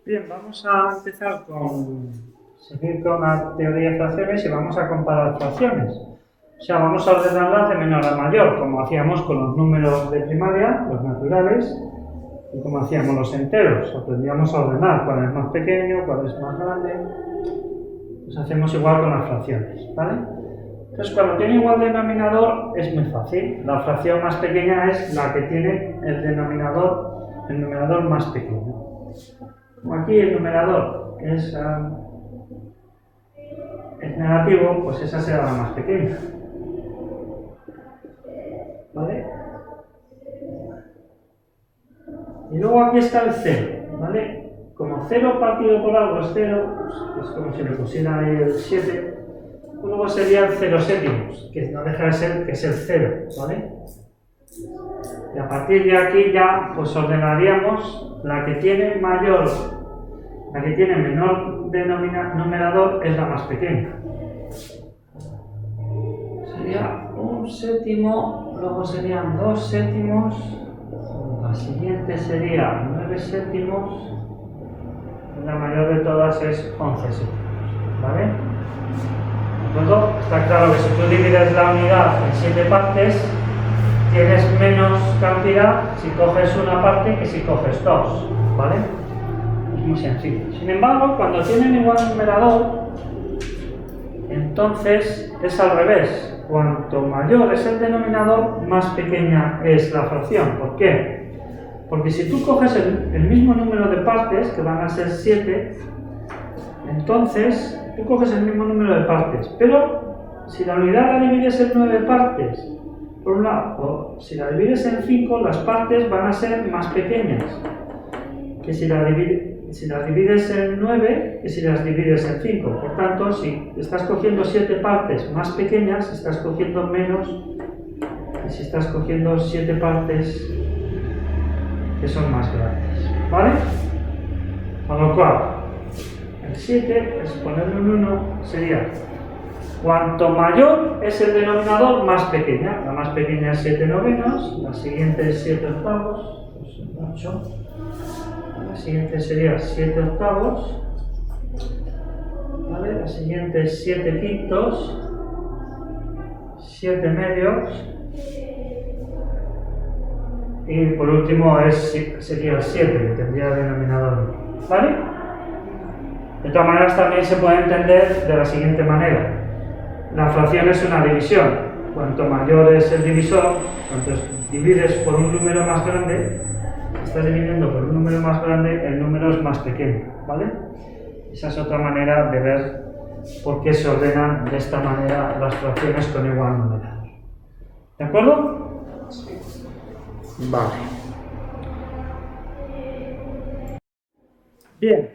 Bien, vamos a empezar seguir con la teoría de fracciones y vamos a comparar fracciones. O sea, vamos a ordenarlas de menor a mayor, como hacíamos con los números de primaria, los naturales, y como hacíamos los enteros. Aprendíamos a ordenar cuál es más pequeño, cuál es más grande. Pues hacemos igual con las fracciones, ¿vale? Entonces, cuando tiene igual denominador es muy fácil. La fracción más pequeña es la que tiene el numerador más pequeño. Como aquí el numerador es negativo, pues esa será la más pequeña. ¿Vale? Y luego aquí está el 0, ¿vale? Como 0 partido por algo es 0, pues es como si le pusiera ahí el 7, pues luego sería el 0 séptimos, que no deja de ser que es el 0, ¿vale? Y a partir de aquí ya pues ordenaríamos la que tiene menor numerador es la más pequeña. Sería 1 séptimo, luego serían 2 séptimos, la siguiente sería 9 séptimos, y la mayor de todas es 11 séptimos, ¿vale? Luego está claro que si tú divides la unidad en 7 partes, tienes menos cantidad si coges una parte que si coges dos, ¿vale? Es muy sencillo. Sin embargo, cuando tienen igual numerador, entonces es al revés. Cuanto mayor es el denominador, más pequeña es la fracción. ¿Por qué? Porque si tú coges el mismo número de partes, que van a ser 7, entonces tú coges el mismo número de partes, pero si la unidad la divides en 9 partes, por un lado, o si la divides en 5, las partes van a ser más pequeñas que si las divides en 9 que si las divides en 5. Por tanto, si estás cogiendo 7 partes más pequeñas, estás cogiendo menos que si estás cogiendo 7 partes que son más grandes, ¿vale? Con lo cual, el 7, es ponerle un 1, sería cuanto mayor es el denominador, más pequeña. La más pequeña es 7 novenos, la siguiente es 7 octavos, pues 8. La siguiente sería 7 octavos, ¿vale? La siguiente es 7 quintos, 7 medios, y por último sería el 7, que tendría el denominador, ¿vale? De todas maneras también se puede entender de la siguiente manera. La fracción es una división. Cuanto mayor es el divisor, cuanto divides por un número más grande, estás dividiendo por un número más grande, el número es más pequeño, ¿vale? Esa es otra manera de ver por qué se ordenan de esta manera las fracciones con igual numerador. ¿De acuerdo? Sí. Vale. Bien.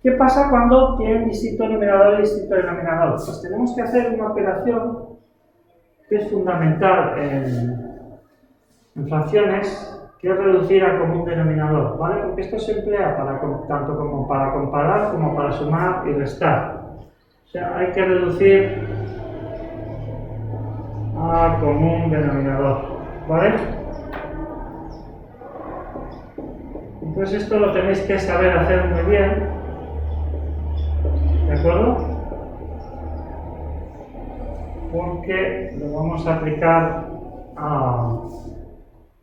¿Qué pasa cuando tienen distinto numerador y distinto denominador? Pues tenemos que hacer una operación que es fundamental en fracciones, que es reducir a común denominador, ¿vale? Porque esto se emplea tanto como para comparar como para sumar y restar. O sea, hay que reducir a común denominador, ¿vale? Entonces esto lo tenéis que saber hacer muy bien, ¿de acuerdo? Porque lo vamos a aplicar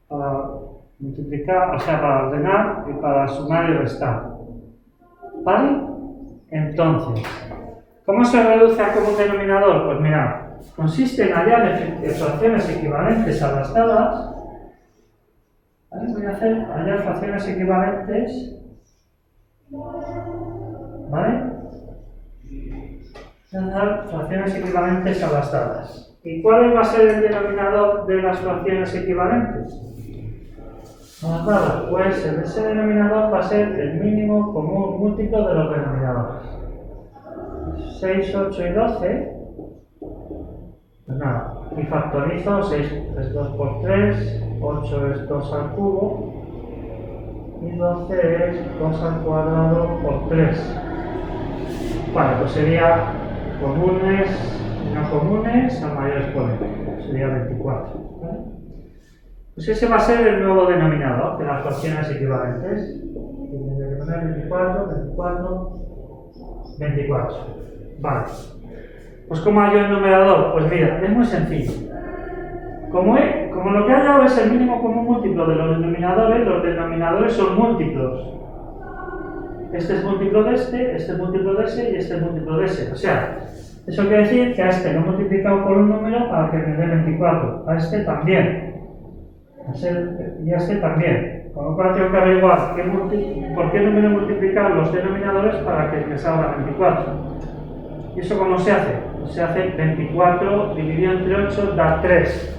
para multiplicar, o sea, para ordenar y para sumar y restar. ¿Vale? Entonces, ¿cómo se reduce a común denominador? Pues mirad, consiste en hallar fracciones equivalentes a las dadas. ¿Vale? Voy a hallar fracciones equivalentes. ¿Vale? Fracciones equivalentes a las dadas. ¿Y cuál va a ser el denominador de las fracciones equivalentes a las dadas? Pues ese denominador va a ser el mínimo común múltiplo de los denominadores. 6, 8 y 12. Pues nada, aquí factorizo. 6 es 2 por 3, 8 es 2 al cubo y 12 es 2 al cuadrado por 3. Vale, pues sería comunes y no comunes a mayor exponente, sería 24. ¿Vale? Pues ese va a ser el nuevo denominador de las fracciones equivalentes. poner 24, 24, 24. Vale. Pues ¿cómo hallo el numerador? Pues mira, es muy sencillo. Como lo que he hallado es el mínimo común múltiplo de los denominadores son múltiplos. Este es múltiplo de este es múltiplo de ese y este es múltiplo de ese. O sea, eso quiere decir que a este lo he multiplicado por un número para que me dé 24. A este también. Y a este también. Con lo cual tengo que averiguar por qué número multiplicar los denominadores para que me salga 24. ¿Y eso cómo se hace? Pues se hace 24 dividido entre 8 da 3.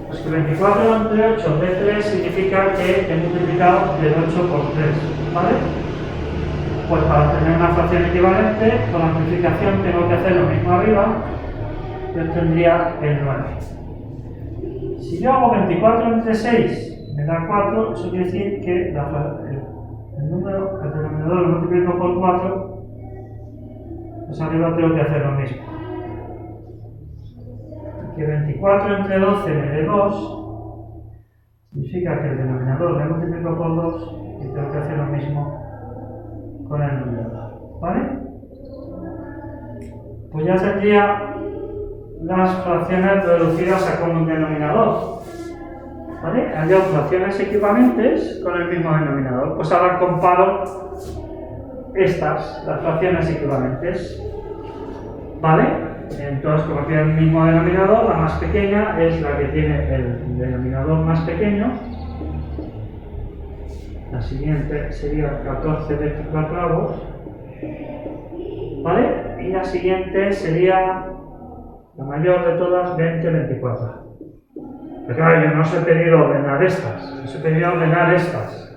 Pues que 24 entre 8 de 3 significa que he multiplicado del 8 por 3. ¿Vale? Pues para tener una fracción equivalente, con la amplificación tengo que hacer lo mismo arriba. Yo tendría el 9. Si yo hago 24 entre 6 me da 4, eso quiere decir que el denominador lo multiplico por 4, pues arriba tengo que hacer lo mismo. Que 24 entre 12 me dé 2, significa que el denominador lo multiplico por 2 y tengo que hacer lo mismo con el numerador. ¿Vale? Pues ya tendría las fracciones reducidas a común denominador. ¿Vale? Hay dos fracciones equivalentes con el mismo denominador. Pues ahora comparo estas, las fracciones equivalentes. ¿Vale? Entonces, como tiene el mismo denominador, la más pequeña es la que tiene el denominador más pequeño. La siguiente sería 14 24avos. ¿Vale? Y la siguiente sería la mayor de todas, 20 24. Pero claro, yo no os he pedido ordenar estas, os he pedido ordenar estas.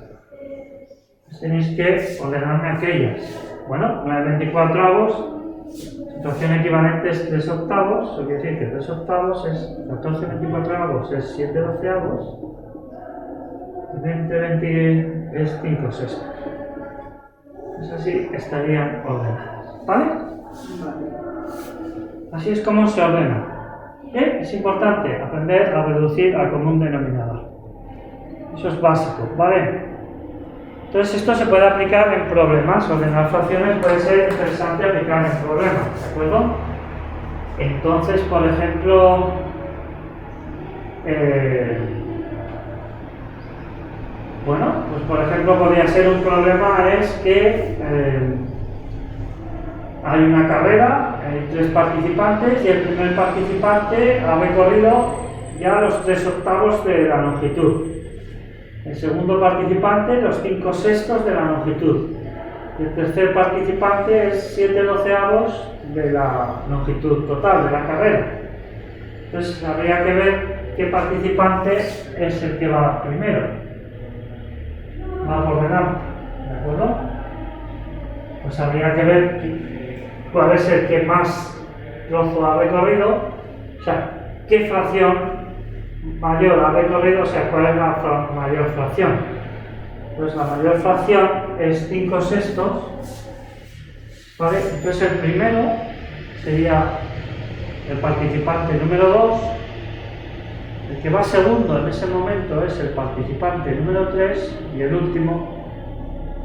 Pues tenéis que ordenarme aquellas. Bueno, 9 24avos, situación equivalente es 3 octavos, eso quiere decir que 3 octavos es 14 24avos, es 7 doceavos, 20 20 es 5 sextos. Pues así estarían ordenadas. ¿Vale? Así es como se ordena. Es importante aprender a reducir al común denominador. Eso es básico, ¿vale? Entonces esto se puede aplicar en problemas. Ordenar fracciones puede ser interesante aplicar en problemas, ¿de acuerdo? Entonces, por ejemplo, bueno, pues por ejemplo podría ser un problema es que hay una carrera, hay 3 participantes y el primer participante ha recorrido ya los 3 octavos de la longitud. El segundo participante los 5 sextos de la longitud. Y el tercer participante es 7 doceavos de la longitud total de la carrera. Entonces habría que ver qué participante es el que va primero. Va por delante, ¿de acuerdo? Pues habría que ver cuál es el que más trozo ha recorrido, o sea, qué fracción mayor ha recorrido, o sea, cuál es la mayor fracción. Pues la mayor fracción es 5 sextos, ¿vale? Entonces el primero sería el participante número 2, el que va segundo en ese momento es el participante número 3 y el último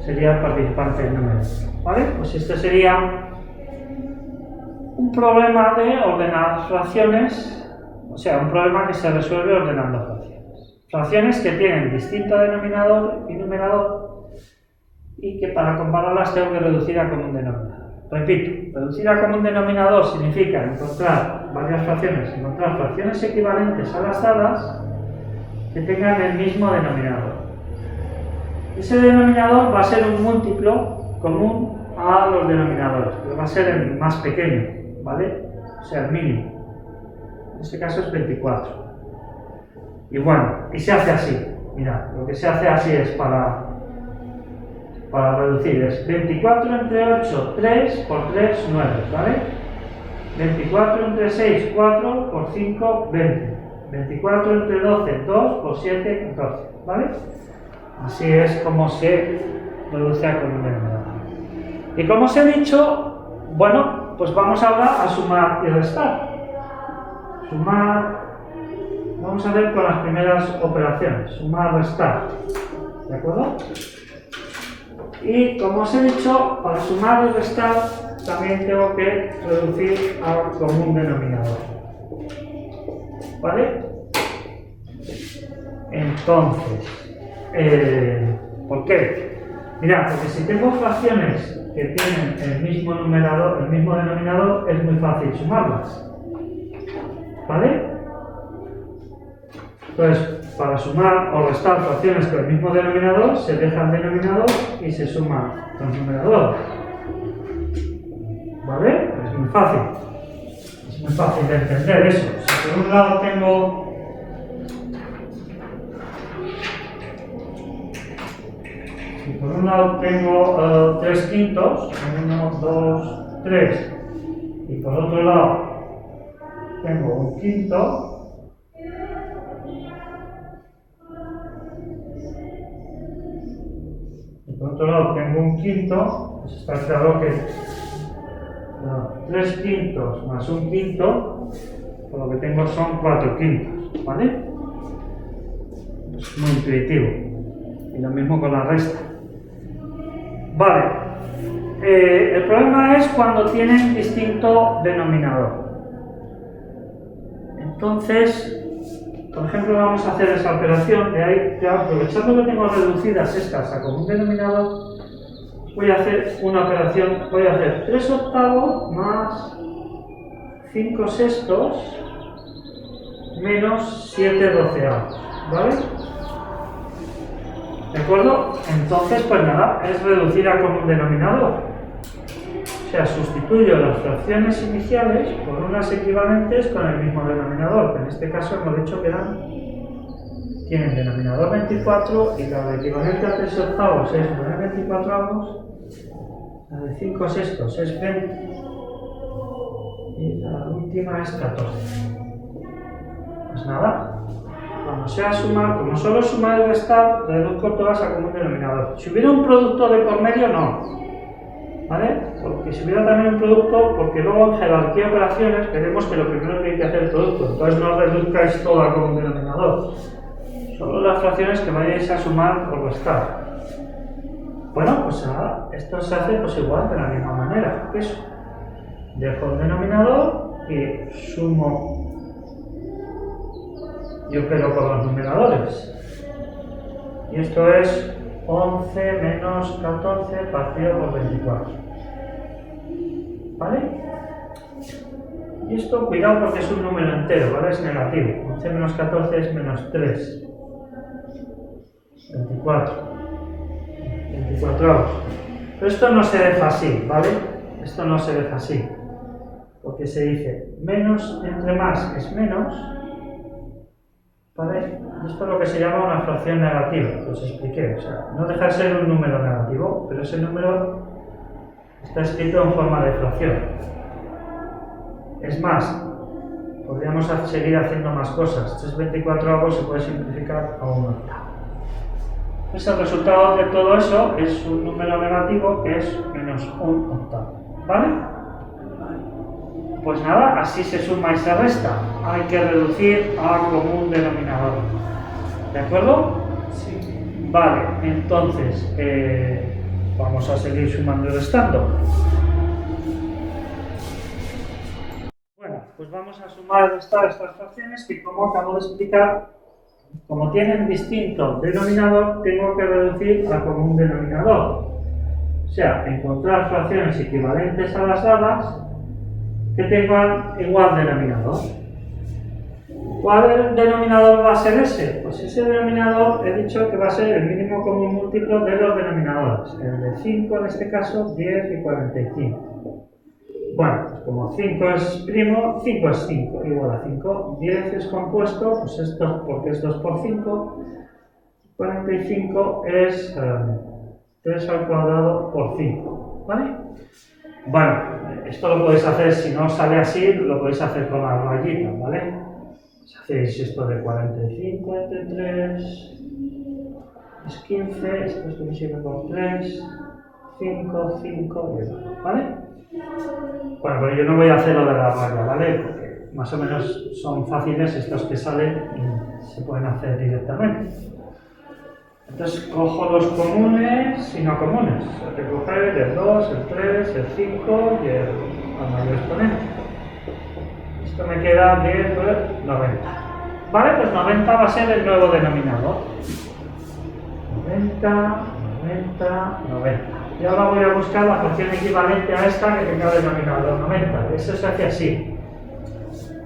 sería el participante número 1, ¿vale? Pues este sería un problema de ordenar fracciones, o sea, un problema que se resuelve ordenando fracciones. Fracciones que tienen distinto denominador y numerador y que para compararlas tengo que reducir a común denominador. Repito, reducir a común denominador significa encontrar varias fracciones, encontrar fracciones equivalentes a las dadas que tengan el mismo denominador. Ese denominador va a ser un múltiplo común a los denominadores, pero va a ser el más pequeño. ¿Vale? O sea, el mínimo. En este caso es 24. Y bueno, y se hace así. Mira, lo que se hace así es para reducir. Es 24 entre 8, 3 por 3, 9. ¿Vale? 24 entre 6, 4 por 5, 20. 24 entre 12, 2 por 7, 14. ¿Vale? Así es como se reduce a común denominador. Y como os he dicho, bueno, pues vamos ahora a sumar y restar. Sumar, vamos a ver con las primeras operaciones. Sumar, restar. ¿De acuerdo? Y como os he dicho, para sumar y restar también tengo que reducir al común denominador. ¿Vale? Entonces, ¿por qué? Mirad, porque si tengo fracciones que tienen el mismo numerador, el mismo denominador, es muy fácil sumarlas. ¿Vale? Entonces, para sumar o restar fracciones con el mismo denominador, se deja el denominador y se suma los numeradores. ¿Vale? Es muy fácil. Es muy fácil de entender eso. Si por un lado tengo por un lado tengo 3 quintos, 1, 2, 3, y por otro lado tengo un quinto, y por otro lado tengo un quinto, pues está claro que 3 quintos más un quinto, por lo que tengo son 4 quintos, ¿vale? Es muy intuitivo. Y lo mismo con la resta. Vale, el problema es cuando tienen distinto denominador. Entonces, por ejemplo, vamos a hacer esa operación. De ahí, ya aprovechando que tengo reducidas estas a común denominador, voy a hacer una operación. Voy a hacer 3 octavos más 5 sextos menos 7 doceavos. ¿Vale? ¿De acuerdo? Entonces, pues nada, es reducir a común denominador. O sea, sustituyo las fracciones iniciales por unas equivalentes con el mismo denominador, que en este caso hemos dicho que tienen denominador 24 y la de equivalente a 3 octavos es 9 24avos, la de 5 sextos es 20 y la última es 14. Pues nada. Cuando sea sumar, como solo sumar y restar, reduzco todas a común denominador. Si hubiera un producto de por medio, no. ¿Vale? Porque si hubiera también un producto, porque luego en jerarquía de operaciones veremos que lo primero que hay que hacer es el producto. Entonces no reduzcáis todo a común denominador. Solo las fracciones que vayáis a sumar o restar. Bueno, pues nada, esto se hace pues igual, de la misma manera. Eso. Dejo el denominador y sumo. Yo opero con los numeradores. Y esto es 11 menos 14 partido por 24. ¿Vale? Y esto, cuidado porque es un número entero, ¿vale? Es negativo. 11 menos 14 es menos 3. 24. 24avos. Pero esto no se deja así, ¿vale? Esto no se deja así. Porque se dice menos entre más es menos. ¿Vale? Esto es lo que se llama una fracción negativa, que os expliqué. O sea, no deja de ser un número negativo, pero ese número está escrito en forma de fracción. Es más, podríamos seguir haciendo más cosas. 3 24avos se puede simplificar a 1 octavo. Pues el resultado de todo eso es un número negativo que es menos 1 octavo. ¿Vale? Pues nada, así se suma y se resta. Hay que reducir a común denominador. ¿De acuerdo? Sí. Vale, entonces vamos a seguir sumando y restando. Bueno, pues vamos a sumar y restar estas fracciones que, como acabo de explicar, como tienen distinto denominador, tengo que reducir a común denominador. O sea, encontrar fracciones equivalentes a las dadas que tengan igual denominador. ¿Cuál denominador va a ser ese? Pues ese denominador he dicho que va a ser el mínimo común múltiplo de los denominadores. El de 5 en este caso, 10 y 45. Bueno, pues como 5 es primo, 5 es 5, igual a 5. 10 es compuesto, pues esto porque es 2 por 5. 45 es 3 al cuadrado por 5. ¿Vale? Bueno, esto lo podéis hacer, si no sale así, lo podéis hacer con las rayitas, ¿vale? Si hacéis esto de 45 entre 3 es 15, esto es divisible por 3, 5, 5 y 1, ¿vale? Bueno, pero yo no voy a hacer lo de la raya, ¿vale? Porque más o menos son fáciles estos que salen y se pueden hacer directamente. Entonces cojo los comunes y no comunes. Hay que coger el 2, el 3, el 5 y el mayor exponente. Esto me queda 10, 90. Vale, pues 90 va a ser el nuevo denominador. 90, 90, 90. Y ahora voy a buscar la fracción equivalente a esta que tenga denominador 90. Eso se hace así.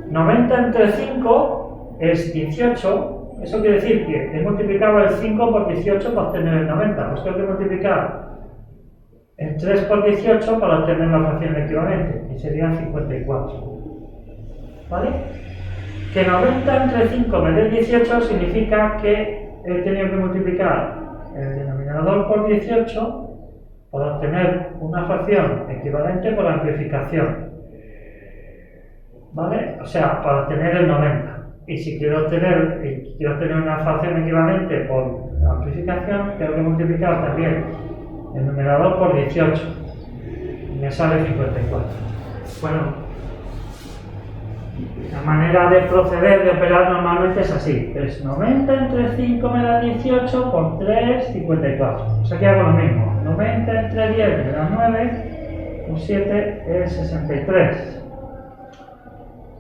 90 entre 5 es 18. Eso quiere decir que he multiplicado el 5 por 18 para obtener el 90. Pues tengo que multiplicar el 3 por 18 para obtener la fracción equivalente, y serían 54. ¿Vale? Que 90 entre 5 me dé 18 significa que he tenido que multiplicar el denominador por 18 para obtener una fracción equivalente por amplificación. ¿Vale? O sea, para obtener el 90. Y si quiero obtener una fracción equivalente por amplificación, tengo que multiplicar también el numerador por 18. Y me sale 54. Bueno, la manera de proceder, de operar normalmente es así. Es 90 entre 5 me da 18 por 3, 54. O sea que hago lo mismo. 90 entre 10 me da 9, por 7 es 63.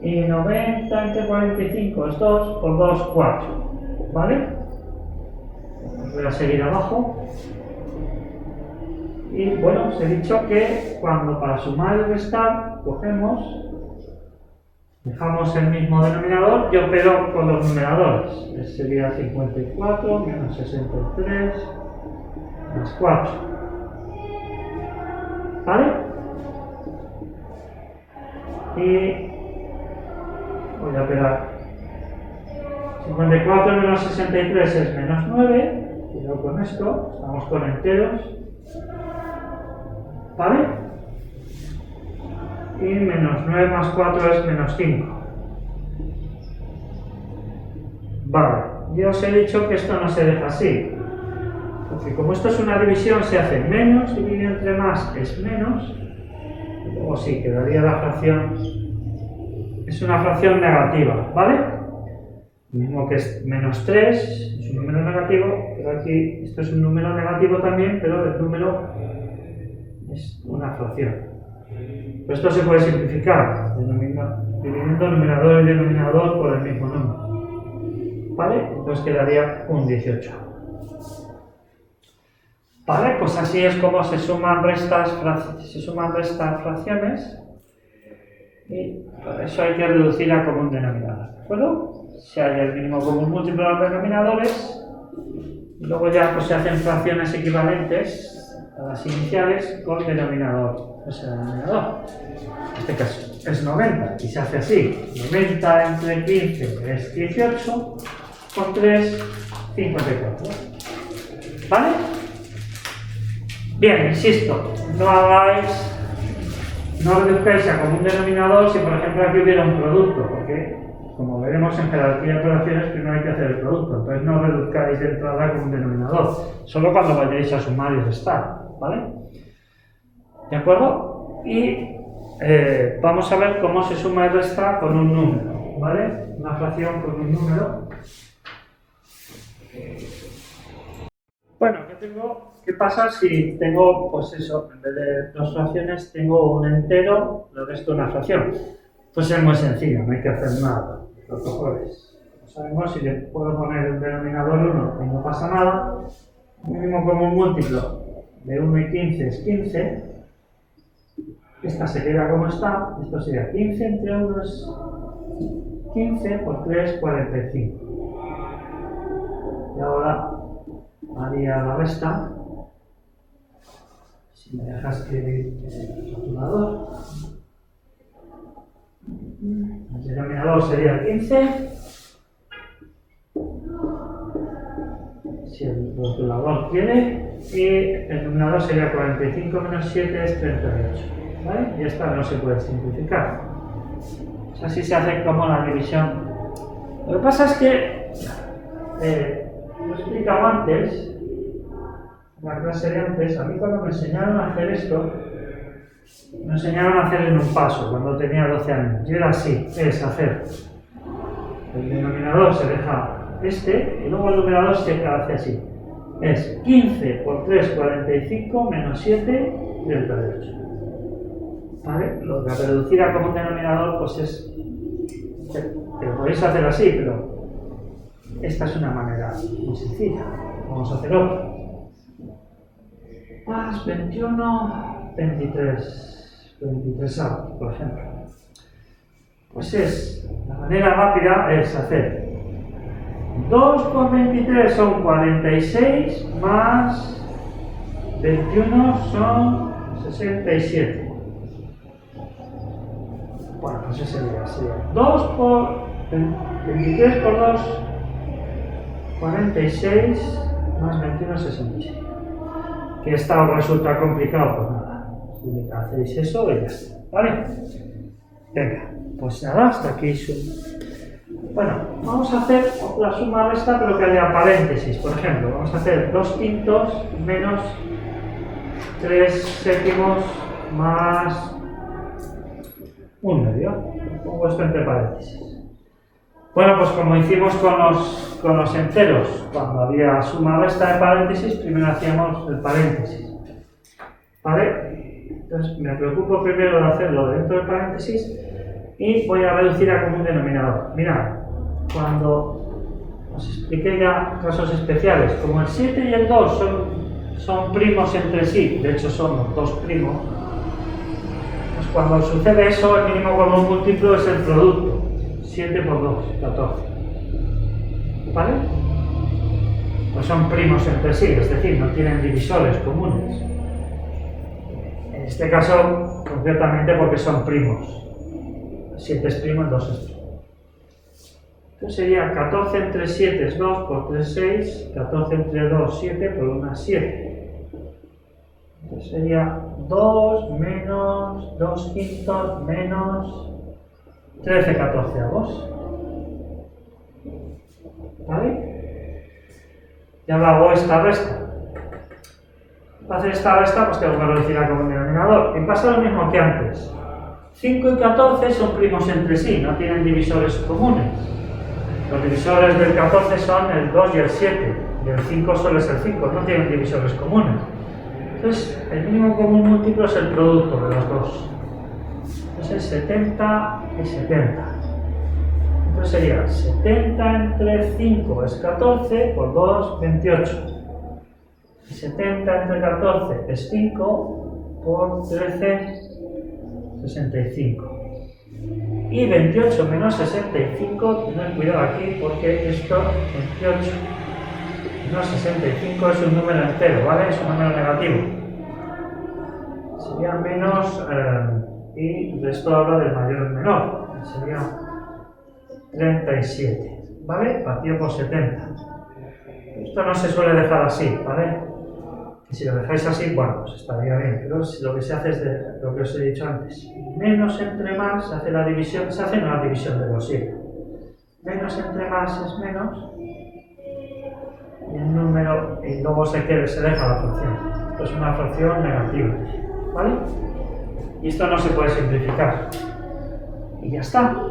Y 90 entre 45 es 2, por 2, 4. ¿Vale? Voy a seguir abajo. Y bueno, os he dicho que cuando para sumar y restar dejamos el mismo denominador, yo opero con los numeradores. Sería 54 menos 63 más 4. ¿Vale? Y voy a operar. 54 menos 63 es menos 9. Cuidado con esto, estamos con enteros. ¿Vale? Y menos 9 más 4 es menos 5. Vale, yo os he dicho que esto no se deja así. Porque como esto es una división, se hace menos dividido entre más es menos. Y luego sí, quedaría la fracción. Es una fracción negativa, ¿vale? Lo mismo que es menos 3, es un número negativo, pero aquí esto es un número negativo también, pero el número es una fracción. Pero esto se puede simplificar, dividiendo numerador y denominador por el mismo número. ¿Vale? Entonces quedaría un 18. ¿Vale? Pues así es como se suman restas fracciones. Y para eso hay que reducir a común denominador, ¿de acuerdo? Si hay el mínimo común múltiplo de los denominadores, y luego ya pues, se hacen fracciones equivalentes a las iniciales con denominador. O sea, denominador, en este caso, es 90, y se hace así. 90 entre 15 es 18, por 3, 54. ¿Vale? Bien, insisto, no reduzcáis a común denominador si por ejemplo aquí hubiera un producto, porque como veremos en jerarquía de operaciones primero hay que hacer el producto, entonces no reduzcáis de entrada a común denominador, solo cuando vayáis a sumar y restar, ¿vale? ¿De acuerdo? Y vamos a ver cómo se suma y resta con un número, ¿vale? Una fracción con un número. Bueno, ¿qué pasa si tengo, pues eso, en vez de dos fracciones, tengo un entero, el resto una fracción? Pues es muy sencillo, no hay que hacer nada. Los cojones. No sabemos si le puedo poner el denominador 1 y no pasa nada. Mínimo común múltiplo de 1 y 15 es 15. Esta se queda como está. Esto sería 15 entre 1 es 15 por 3, 45. Y ahora haría la resta. Si me dejas escribir el rotulador. El denominador sería 15. Si el rotulador quiere. Y el numerador sería 45 menos 7 es 38. ¿Vale? Y esta no se puede simplificar. O sea, así se hace como la división. Lo que pasa es que lo he explicado antes. En la clase de antes, a mí cuando me enseñaron a hacer esto, me enseñaron a hacer en un paso, cuando tenía 12 años. Y era así, es hacer. El denominador se deja y luego el numerador se hace así. es 15 por 3, 45, menos 7, 38. ¿Vale? Lo de reducir a común denominador, pues es... que lo podéis hacer así, pero esta es una manera muy sencilla. Vamos a hacer otra. Más 21, 23, 23 por ejemplo. Pues la manera rápida es hacer 2 por 23 son 46, más 21 son 67. Bueno, pues ese sería 2 por 23 por 2, 46, más 21, 67. Que esta os resulta complicado, pues nada, hacéis eso y ya está, ¿vale? Venga, pues nada, hasta aquí Bueno, vamos a hacer la suma resta, pero que haya paréntesis. Por ejemplo, vamos a hacer 2 quintos menos 3 séptimos más 1 medio. Pongo esto entre paréntesis. Bueno, pues como hicimos con los enteros, cuando había suma resta de paréntesis, primero hacíamos el paréntesis. ¿Vale? Entonces me preocupo primero de hacerlo dentro del paréntesis y voy a reducir a común denominador. Mirad, cuando os expliqué ya casos especiales, como el 7 y el 2 son primos entre sí, de hecho son los dos primos, pues cuando sucede eso, el mínimo común múltiplo es el producto. 7 por 2, 14. ¿Vale? Pues son primos entre sí, es decir, no tienen divisores comunes. En este caso, concretamente porque son primos. 7 es primo, el 2 es primo. Entonces sería 14 entre 7 es 2, por 3 es 6, 14 entre 2, 7, por 1 es 7. Entonces sería 2 menos 2 quintos menos 13 catorceavos. ¿Vale? Y ahora hago esta resta. Para hacer esta resta, pues tengo que reducir a común denominador. Y pasa lo mismo que antes. 5 y 14 son primos entre sí, no tienen divisores comunes. Los divisores del 14 son el 2 y el 7. Y el 5 solo es el 5, no tienen divisores comunes. Entonces, el mínimo común múltiplo es el producto de los dos. Entonces 70 y 70. Entonces sería 70 entre 5 es 14, por 2, 28. Y 70 entre 14 es 5, por 13, 65. Y 28 menos 65, tened cuidado aquí porque esto, 28 menos 65 es un número entero, ¿vale? Es un número negativo. Sería menos... y de esto habla del mayor al menor, sería 37, ¿vale? Partido por 70. Esto no se suele dejar así, ¿vale? Y si lo dejáis así, bueno, pues estaría bien, pero lo que se hace es lo que os he dicho antes. Menos entre más se hace la división, se hace una división de los 7. Menos entre más es menos, y el número, y luego se deja la fracción. Esto es una fracción negativa, ¿vale? Y esto no se puede simplificar. Y ya está.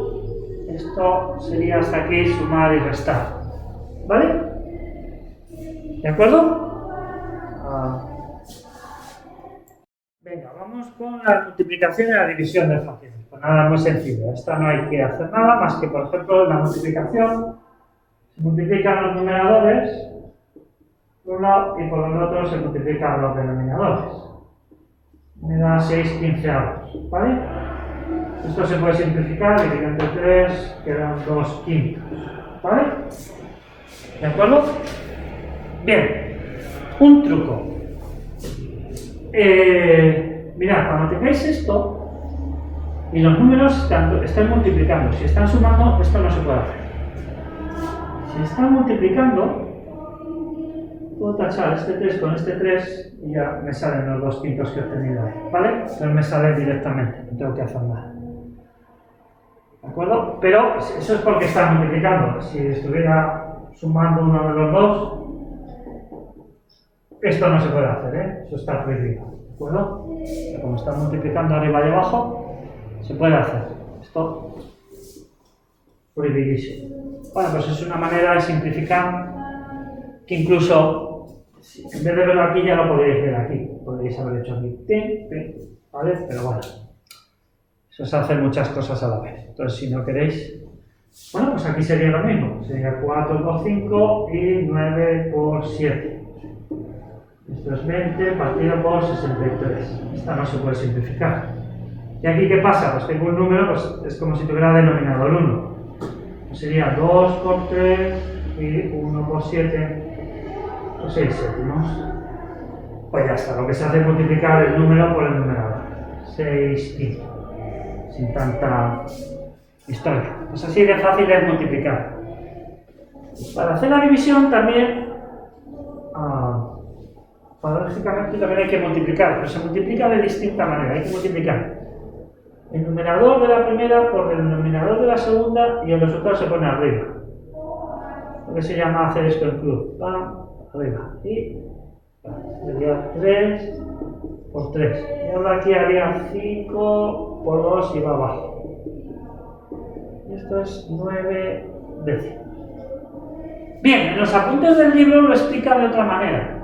Esto sería hasta aquí sumar y restar. ¿Vale? ¿De acuerdo? Venga, vamos con la multiplicación y la división de fracciones. Pues nada, muy sencillo. Esta no hay que hacer nada más que, por ejemplo, la multiplicación. Se multiplican los numeradores por un lado y por el otro se multiplican los denominadores. Me da 6 quinceavos, ¿vale? Esto se puede simplificar, dividir entre 3, quedan 2 quintos, ¿vale? ¿De acuerdo? Bien, un truco. Mirad, cuando tengáis esto y los números están multiplicando, si están sumando, esto no se puede hacer. Si están multiplicando, puedo tachar este 3 con este 3 y ya me salen los 2 quintos que he obtenido ahí, ¿vale? Entonces me salen directamente, no tengo que hacer nada. ¿De acuerdo? Pero eso es porque están multiplicando. Si estuviera sumando uno de los dos, esto no se puede hacer, ¿eh? Eso está prohibido. ¿De acuerdo? Pero como están multiplicando arriba y abajo, se puede hacer. Esto prohibidísimo. Bueno, pues es una manera de simplificar que incluso Sí, en vez de verlo aquí ya lo podríais ver aquí. Podríais haber hecho aquí, ¿vale? Pero bueno, eso es hacer muchas cosas a la vez. Entonces, si no queréis, bueno, pues aquí sería lo mismo. Sería 4 por 5 y 9 por 7. Esto es 20 partido por 63. Esta no se puede simplificar. ¿Y aquí qué pasa? Pues tengo un número, pues es como si tuviera denominador 1. Pues sería 2 por 3 y 1 por 7. 6 séptimos. Pues ya está, lo que se hace es multiplicar el número por el numerador. 6 quintos. Sin tanta historia. Pues así de fácil es multiplicar. Para hacer la división también, paradójicamente también hay que multiplicar, pero se multiplica de distinta manera. Hay que multiplicar el numerador de la primera por el denominador de la segunda y el resultado se pone arriba. Lo que se llama hacer esto en cruz. Arriba. Y sería 3 por 3. Y ahora aquí haría 5 por 2 y va abajo. Y esto es 9 décimos. Bien, en los apuntes del libro lo explica de otra manera.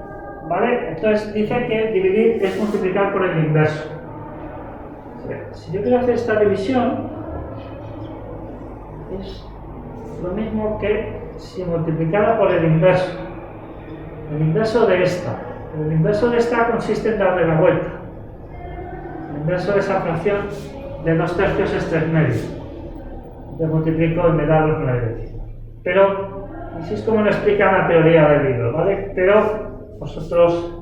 ¿Vale? Entonces dice que dividir es multiplicar por el inverso. Si yo quiero hacer esta división, es lo mismo que si multiplicara por el inverso. El inverso de esta. El inverso de esta consiste en darle la vuelta. El inverso de esa fracción de 2 tercios es 3 medios. Yo multiplico y me da los 9 décimos. Pero, así es como lo explica la teoría del libro, ¿vale? Pero vosotros,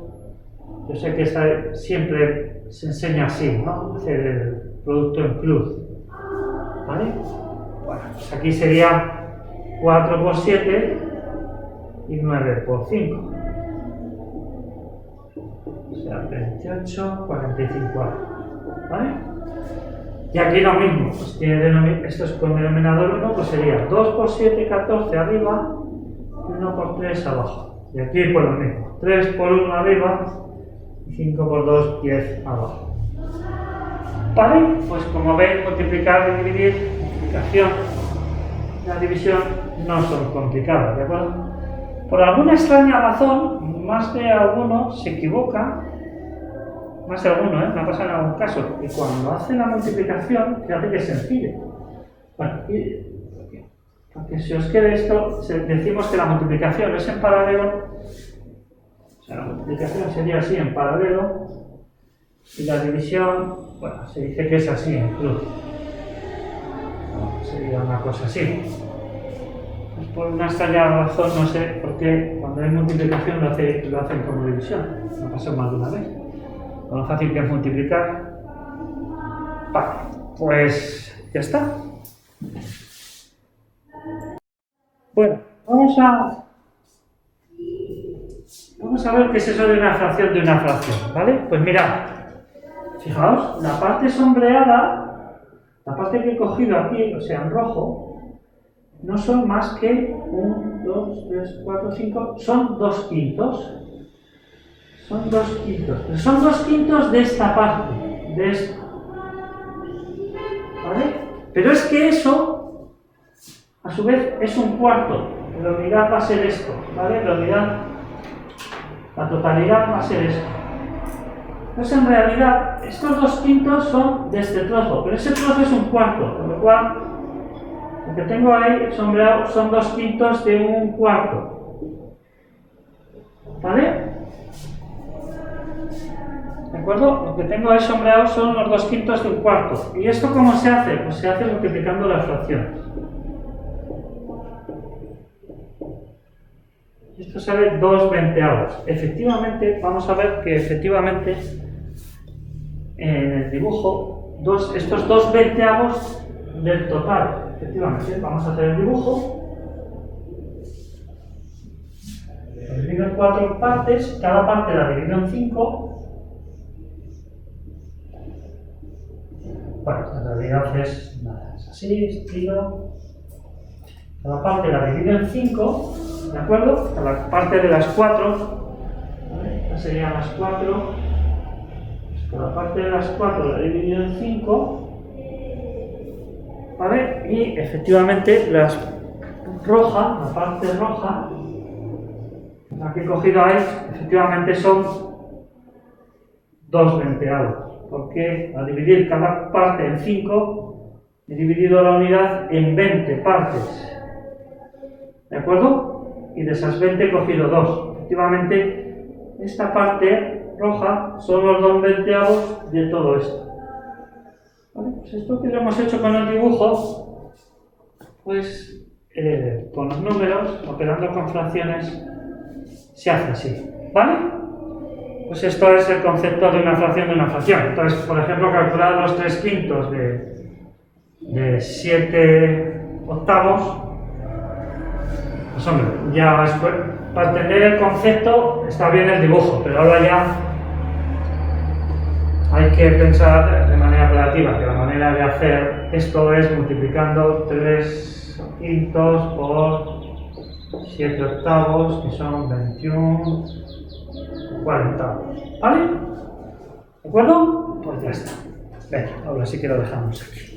yo sé que siempre se enseña así, ¿no? Hacer el producto en cruz. ¿Vale? Bueno, pues aquí sería 4 por 7 y 9 por 5. O sea, 28, 45. ¿Vale? Y aquí lo mismo, pues esto es con denominador 1, pues sería 2 por 7, 14 arriba y 1 por 3 abajo. Y aquí pues lo mismo, 3 por 1 arriba y 5 por 2, 10 abajo. ¿Vale? Pues como veis, multiplicar y dividir, multiplicación y la división no son complicadas, ¿de acuerdo? Por alguna extraña razón, más de alguno se equivoca. Más de alguno, me ha pasado en algún caso. Y cuando hace la multiplicación, fíjate que es sencillo. Bueno, porque si os quede esto, decimos que la multiplicación es en paralelo. O sea, la multiplicación sería así en paralelo. Y la división, bueno, se dice que es así en cruz. No, sería una cosa así. Pues por una extraña razón, no sé por qué, cuando hay multiplicación lo hacen como división. Me ha pasado más de una vez. Con lo fácil que es multiplicar. Vale, pues ya está. Bueno, vamos a ver qué es eso de una fracción, ¿vale? Pues mirad, fijaos, la parte sombreada, la parte que he cogido aquí, o sea, en rojo, no son más que 1, 2, 3, 4, 5, son 2 quintos. Son 2 quintos. Pero son 2 quintos de esta parte, de esto. ¿Vale? Pero es que eso, a su vez, es un cuarto. La unidad va a ser esto, ¿vale? La totalidad va a ser esto. Entonces, en realidad, estos 2 quintos son de este trozo, pero ese trozo es un cuarto, con lo cual, lo que tengo ahí sombreado son 2 quintos de un cuarto. ¿Vale? ¿De acuerdo? Lo que tengo ahí sombreado son los 2 quintos de un cuarto. ¿Y esto cómo se hace? Pues se hace multiplicando las fracciones. Esto sale 2 veinteavos. Efectivamente, vamos a ver que efectivamente en el dibujo, estos 2 veinteavos del total. Efectivamente, vamos a hacer el dibujo. Lo divido en 4 partes, cada parte la divido en 5. Bueno, en realidad es así, estilo. Cada parte la divido en 5, ¿de acuerdo? Cada parte de las 4, ¿vale? Estas serían las 4. Pues cada parte de las 4 la divido en 5, ¿vale? Y efectivamente la parte roja, La que he cogido ahí, efectivamente son 2/20, porque al dividir cada parte en 5, he dividido la unidad en 20 partes. ¿De acuerdo? Y de esas 20 he cogido 2. Efectivamente, esta parte roja son los 2/20 de todo esto. ¿Vale? Pues esto que lo hemos hecho con el dibujo, pues con los números, operando con fracciones, se hace así. ¿Vale? Pues esto es el concepto de una fracción de una fracción. Entonces, por ejemplo, calcular los 3/5 de 7/8. Pues hombre, ya para entender el concepto está bien el dibujo, pero ahora ya hay que pensar de manera operativa, que la manera de hacer esto es multiplicando 3/5 por 7/8, que son 21/40. ¿Vale? ¿De acuerdo? Pues ya está. Venga, ahora sí que lo dejamos aquí.